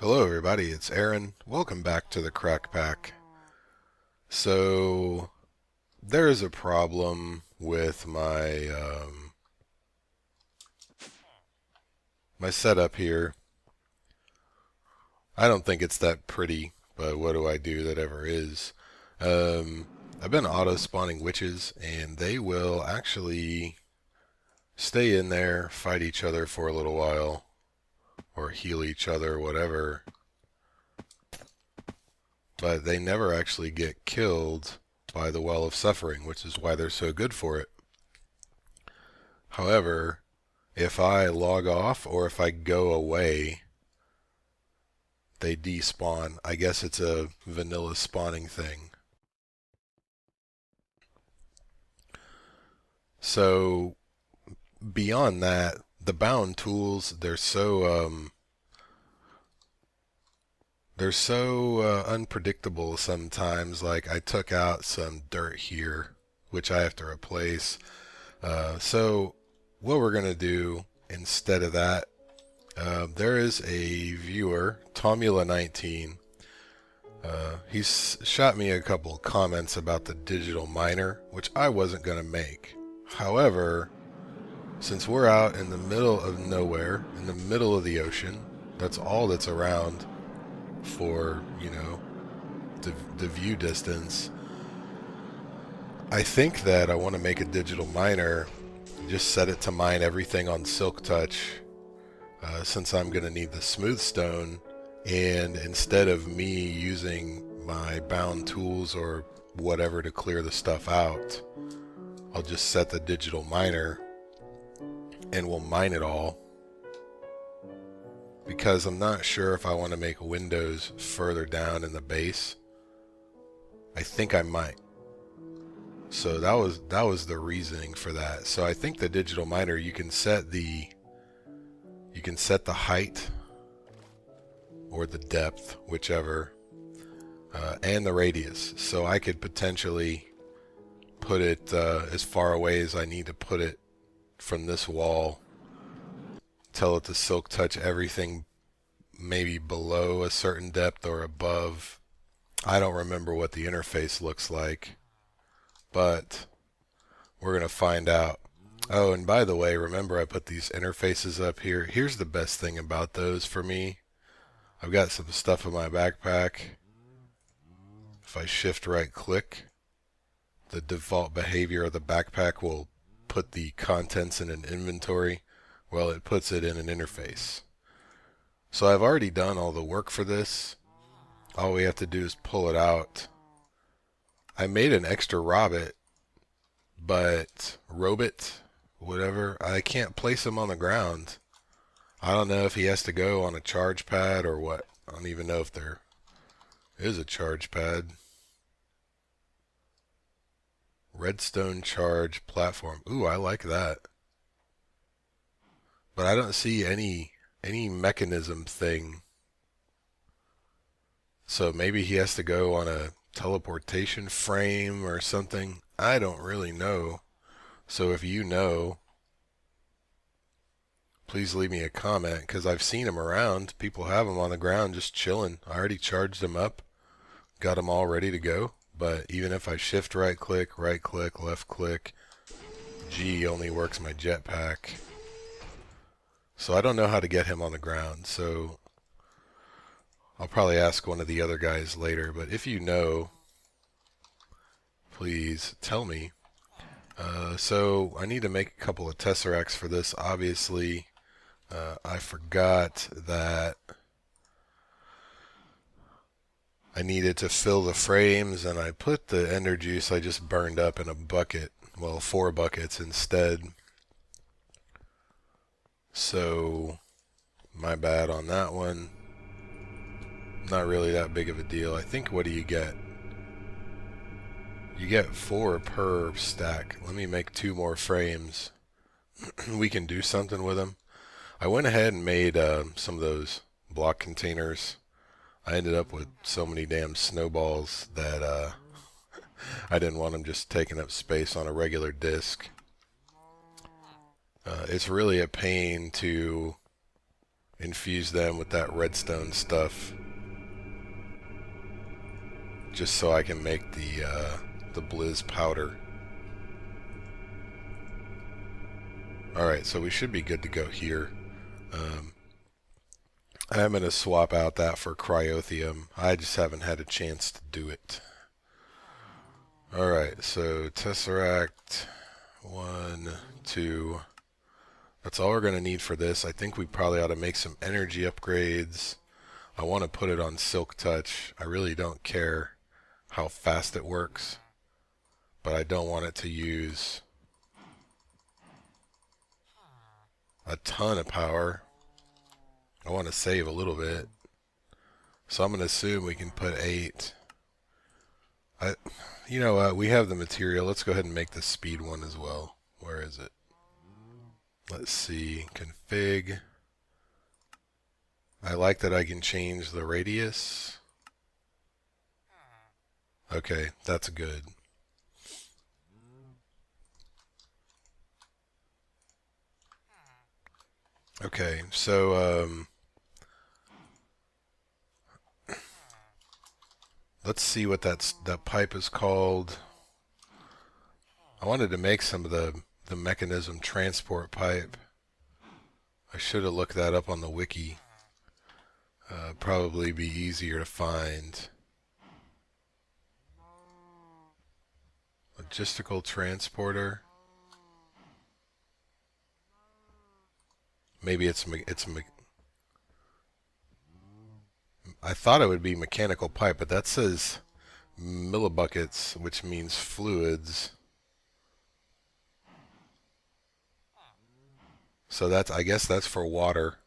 Hello everybody, it's Aaron. Welcome back to the Crack Pack. So, there is a problem with my setup here. I don't think it's that pretty, but what do I do that ever is? Um, I've been auto-spawning witches, and they will actually stay in there, fight each other for a little while, or heal each other, whatever, but they never actually get killed by the Well of Suffering, which is why they're so good for it. However, if I log off or if I go away, they despawn. I guess it's a vanilla spawning thing. So beyond that, the bound tools, they're so unpredictable sometimes. Like I took out some dirt here, which I have to replace. So what we're gonna do instead of that, there is a viewer, Tomula19. He's shot me a couple comments about the digital miner, which I wasn't gonna make. However, since we're out in the middle of nowhere, in the middle of the ocean, that's all that's around for, the view distance. I think that I want to make a digital miner, just set it to mine everything on Silk Touch, since I'm going to need the smooth stone, and instead of me using my bound tools or whatever to clear the stuff out, I'll just set the digital miner and we'll mine it all, because I'm not sure if I want to make windows further down in the base. I think I might. So that was the reasoning for that. So I think the digital miner, you can set the height or the depth, whichever, and the radius. So I could potentially put it as far away as I need to put it from this wall. Tell it to silk touch everything maybe below a certain depth or above. I don't remember what the interface looks like, but we're going to find out. Oh, and by the way, remember I put these interfaces up here. Here's the best thing about those for me. I've got some stuff in my backpack. If I shift right click, the default behavior of the backpack will put the contents in an inventory. Well, it puts it in an interface. So I've already done all the work for this. All we have to do is pull it out. I made an extra Robit, but whatever, I can't place him on the ground. I don't know if he has to go on a charge pad or what. I don't even know if there is a charge pad. Redstone charge platform. Ooh, I like that. But I don't see any mechanism thing. So maybe he has to go on a teleportation frame or something. I don't really know. So if you know, please leave me a comment, because I've seen him around. People have him on the ground just chilling. I already charged him up, got him all ready to go. But even if I shift right click, left click, G only works my jetpack. So I don't know how to get him on the ground. So I'll probably ask one of the other guys later. But if you know, please tell me. So I need to make a couple of tesseracts for this. Obviously, I forgot that I needed to fill the frames, and I put the ender juice I just burned up in a bucket. Well, 4 buckets instead. So, my bad on that one. Not really that big of a deal. I think, what do you get? You get 4 per stack. Let me make 2 more frames. We can do something with them. I went ahead and made some of those block containers. I ended up with so many damn snowballs that I didn't want them just taking up space on a regular disk. It's really a pain to infuse them with that redstone stuff, just so I can make the Blizz powder. Alright, so we should be good to go here. I'm going to swap out that for Cryothium. I just haven't had a chance to do it. Alright, so Tesseract, 1, 2. That's all we're going to need for this. I think we probably ought to make some energy upgrades. I want to put it on Silk Touch. I really don't care how fast it works, but I don't want it to use a ton of power. I want to save a little bit. So I'm going to assume we can put 8. You know what? We have the material. Let's go ahead and make the speed one as well. Where is it? Let's see. Config. I like that I can change the radius. Okay, that's good. Okay, so let's see what that pipe is called. I wanted to make some of the mechanism transport pipe. I should have looked that up on the wiki. Probably be easier to find. Logistical transporter. Maybe I thought it would be mechanical pipe, but that says millibuckets, which means fluids. So I guess that's for water.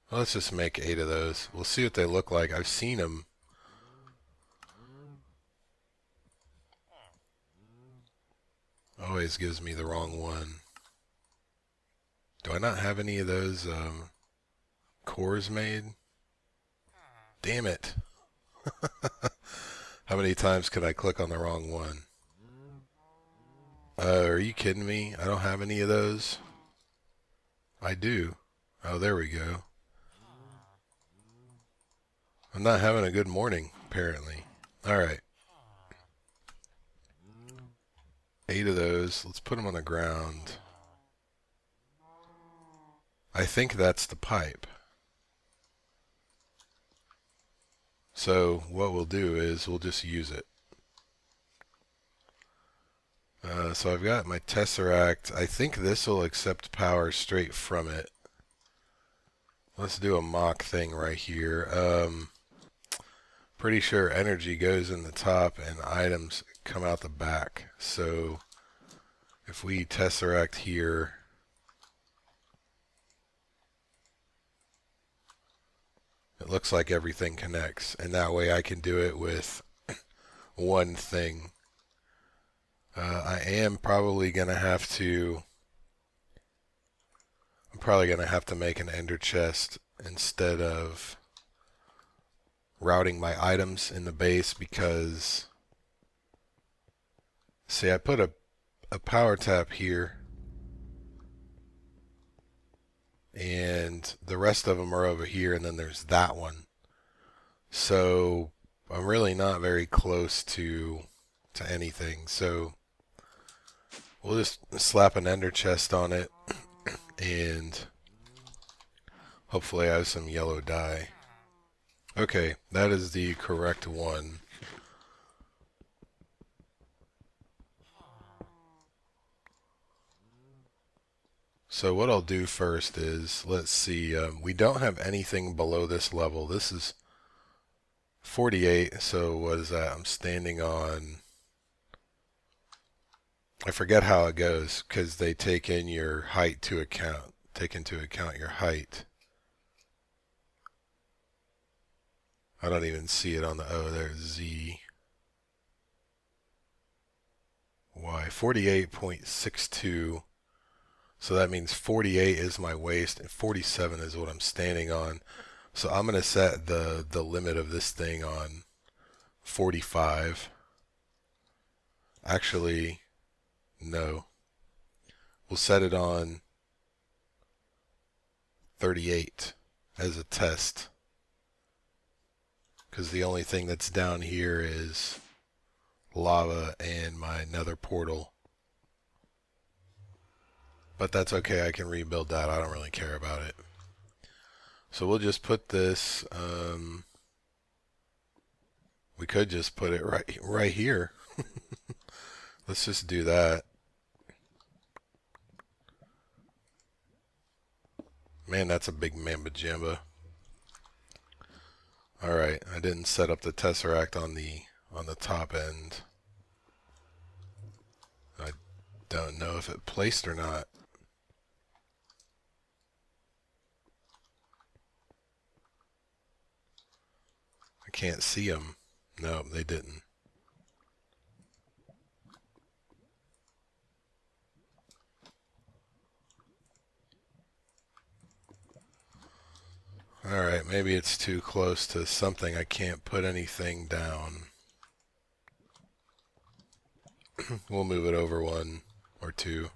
Well, let's just make 8 of those. We'll see what they look like. I've seen them. Always gives me the wrong one. Do I not have any of those cores made? Damn it. How many times could I click on the wrong one? Are you kidding me? I don't have any of those. I do. Oh, there we go. I'm not having a good morning, apparently. Alright. 8 of those. Let's put them on the ground. I think that's the pipe. So what we'll do is we'll just use it. So I've got my Tesseract. I think this will accept power straight from it. Let's do a mock thing right here. Pretty sure energy goes in the top and items come out the back. So if we Tesseract here, it looks like everything connects, and that way I can do it with one thing. I am probably going to have to... I'm probably going to have to make an ender chest instead of routing my items in the base, because... See, I put a power tap here, and the rest of them are over here, and then there's that one. So I'm really not very close to anything. So we'll just slap an ender chest on it, and hopefully I have some yellow dye. Okay, that is the correct one. So what I'll do first is, let's see, we don't have anything below this level. This is 48, so what is that? I'm standing on, I forget how it goes, because they take in your height to account, take into account your height. I don't even see it on the, oh, there's Z. Y, 48.62. So that means 48 is my waist and 47 is what I'm standing on. So I'm going to set the limit of this thing on 45. Actually, No. We'll set it on 38 as a test, because the only thing that's down here is lava and my nether portal. But that's okay, I can rebuild that. I don't really care about it. So we'll just put this, we could just put it right here. Let's just do that. Man, that's a big mamba jamba. Alright, I didn't set up the tesseract on the top end. I don't know if it placed or not. I can't see them. No, they didn't. Alright, maybe it's too close to something. I can't put anything down. We'll move it over one or two.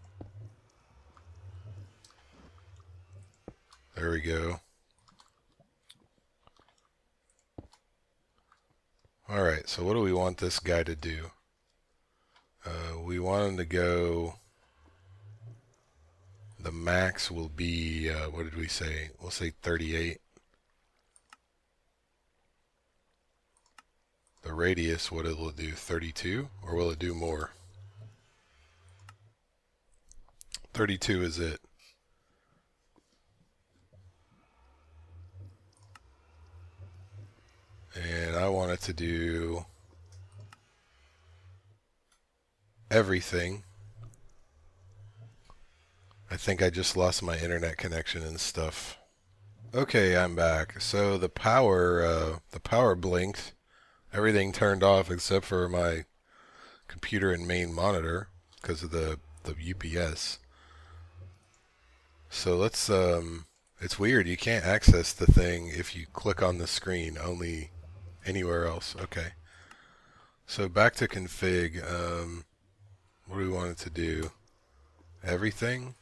There we go. Alright, so what do we want this guy to do? We want him to go... The max will be, what did we say? We'll say 38. The radius, what it'll do, 32? Or will it do more? 32 is it. And I want it to do everything. I think I just lost my internet connection and stuff. Okay, I'm back. So the power blinked. Everything turned off except for my computer and main monitor because of the UPS. So let's it's weird, you can't access the thing if you click on the screen, only anywhere else. Okay. So back to config. What do we want it to do? Everything?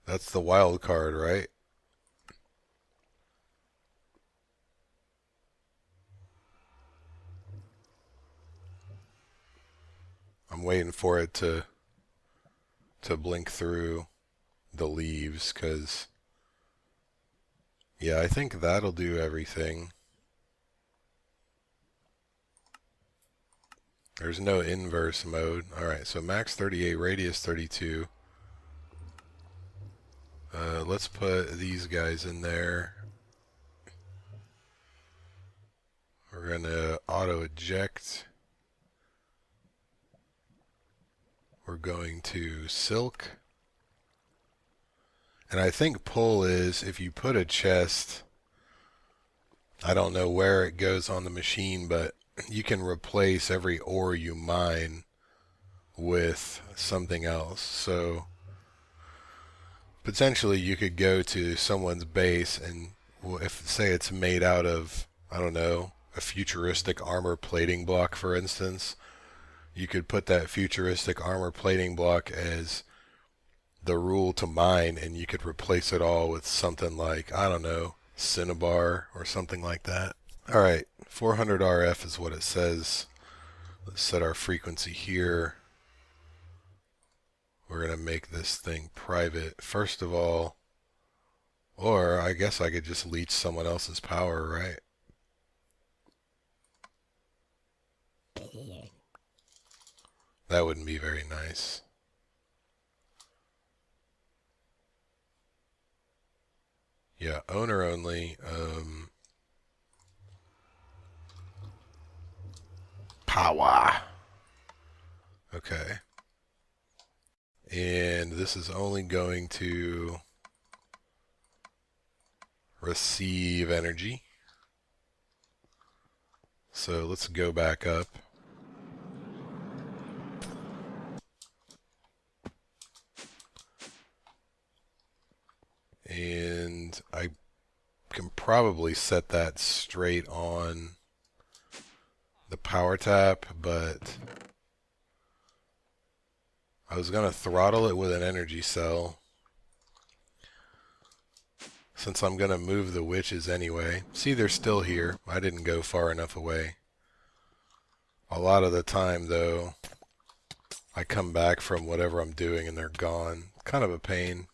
That's the wild card, right? I'm waiting for it to blink through the leaves, because yeah, I think that'll do everything. There's no inverse mode. Alright, so max 38, radius 32. Let's put these guys in there. We're going to auto eject. We're going to silk. And I think pull is if you put a chest, I don't know where it goes on the machine, but you can replace every ore you mine with something else. So potentially you could go to someone's base and if say it's made out of, I don't know, a futuristic armor plating block, for instance, you could put that futuristic armor plating block as the rule to mine, and you could replace it all with something like, I don't know, cinnabar or something like that. Alright, 400 RF is what it says. Let's set our frequency here. We're going to make this thing private first of all, or I guess I could just leech someone else's power, right? That wouldn't be very nice. Yeah, owner only. Power. Okay. And this is only going to receive energy. So let's go back up. And I can probably set that straight on the power tap, but I was going to throttle it with an energy cell, since I'm going to move the witches anyway. See, they're still here. I didn't go far enough away. A lot of the time, though, I come back from whatever I'm doing and they're gone. Kind of a pain.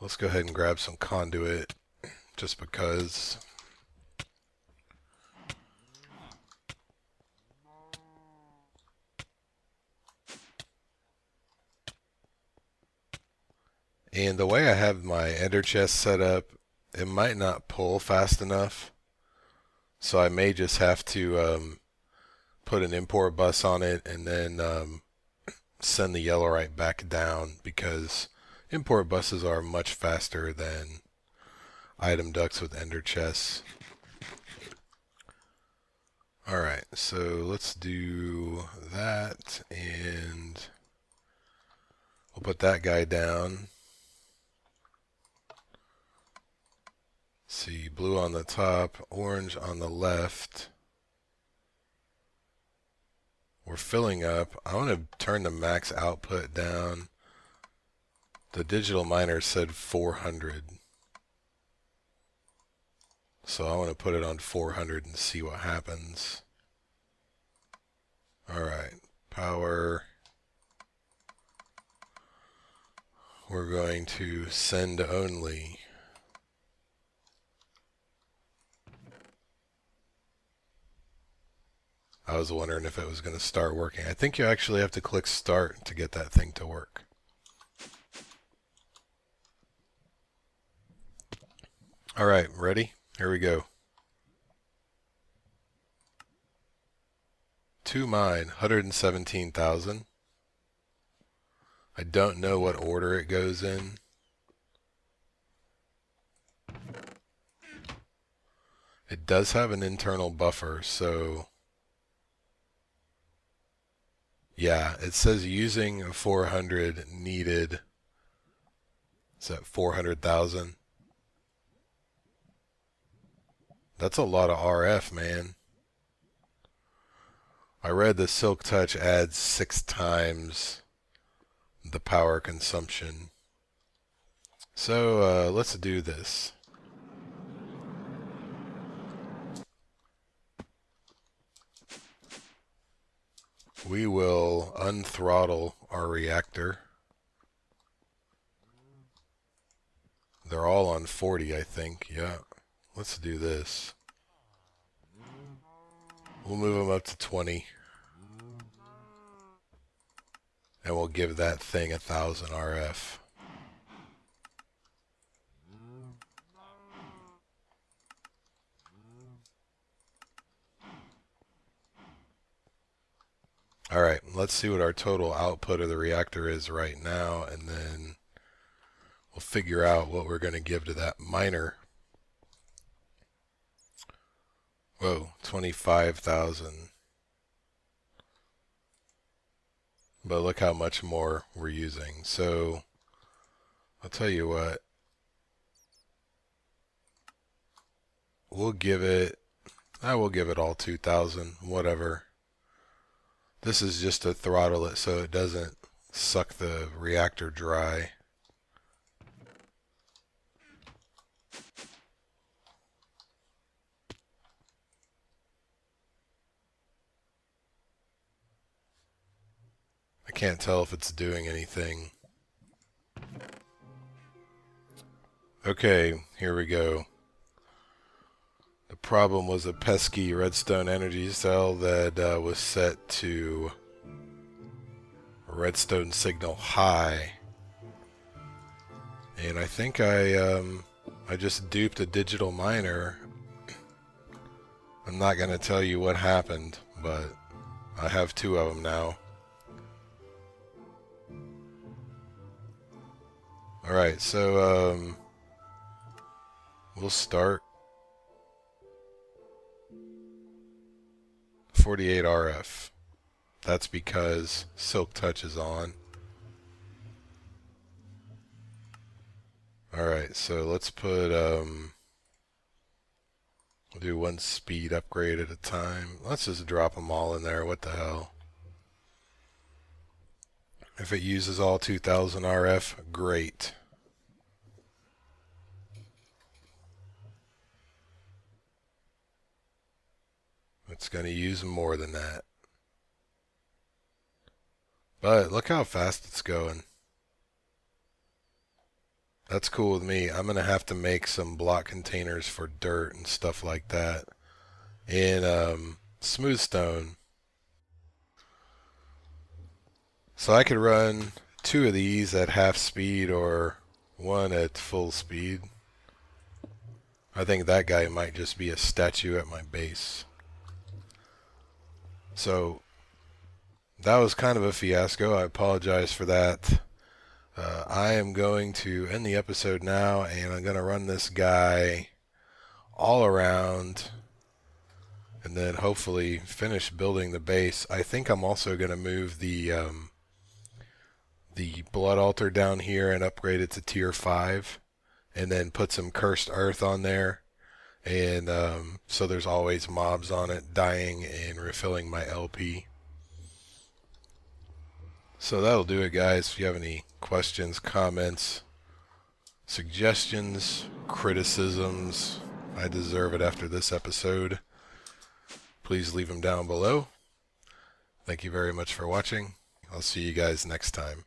Let's go ahead and grab some conduit, just because. And the way I have my ender chest set up, it might not pull fast enough. So I may just have to put an import bus on it and then send the yellowite back down, because import buses are much faster than item ducts with ender chests. Alright, so let's do that, and we'll put that guy down. See, blue on the top, orange on the left. We're filling up. I want to turn the max output down. The digital miner said 400. So I want to put it on 400 and see what happens. Alright, power. We're going to send only. I was wondering if it was going to start working. I think you actually have to click start to get that thing to work. Alright, ready? Here we go. 2 mine, 117,000. I don't know what order it goes in. It does have an internal buffer, so yeah, it says using a 400 needed. Is that 400,000? That's a lot of RF, man. I read the Silk Touch adds 6 times the power consumption. So let's do this. We will unthrottle our reactor. They're all on 40, I think. Yeah. Let's do this. We'll move them up to 20. And we'll give that thing 1,000 RF. Alright, let's see what our total output of the reactor is right now, and then we'll figure out what we're going to give to that miner. Whoa, 25,000. But look how much more we're using. So, I'll tell you what. We'll give it all 2,000, whatever. This is just to throttle it so it doesn't suck the reactor dry. I can't tell if it's doing anything. Okay, here we go. The problem was a pesky redstone energy cell that was set to redstone signal high, and I think I just duped a digital miner. I'm not gonna tell you what happened, but I have 2 of them now. Alright, so we'll start 48 RF. That's because Silk Touch is on. Alright, so let's put We'll do one speed upgrade at a time. Let's just drop them all in there. What the hell? If it uses all 2000 RF, great. It's going to use more than that. But look how fast it's going. That's cool with me. I'm going to have to make some block containers for dirt and stuff like that in smooth stone. So I could run 2 of these at half speed or 1 at full speed. I think that guy might just be a statue at my base. So that was kind of a fiasco. I apologize for that. I am going to end the episode now, and I'm going to run this guy all around and then hopefully finish building the base. I think I'm also going to move the blood altar down here and upgrade it to tier 5 and then put some cursed earth on there, and so there's always mobs on it dying and refilling my LP. So that'll do it, guys. If you have any questions, comments, suggestions, criticisms, I deserve it after this episode, please leave them down below. Thank you very much for watching. I'll see you guys next time.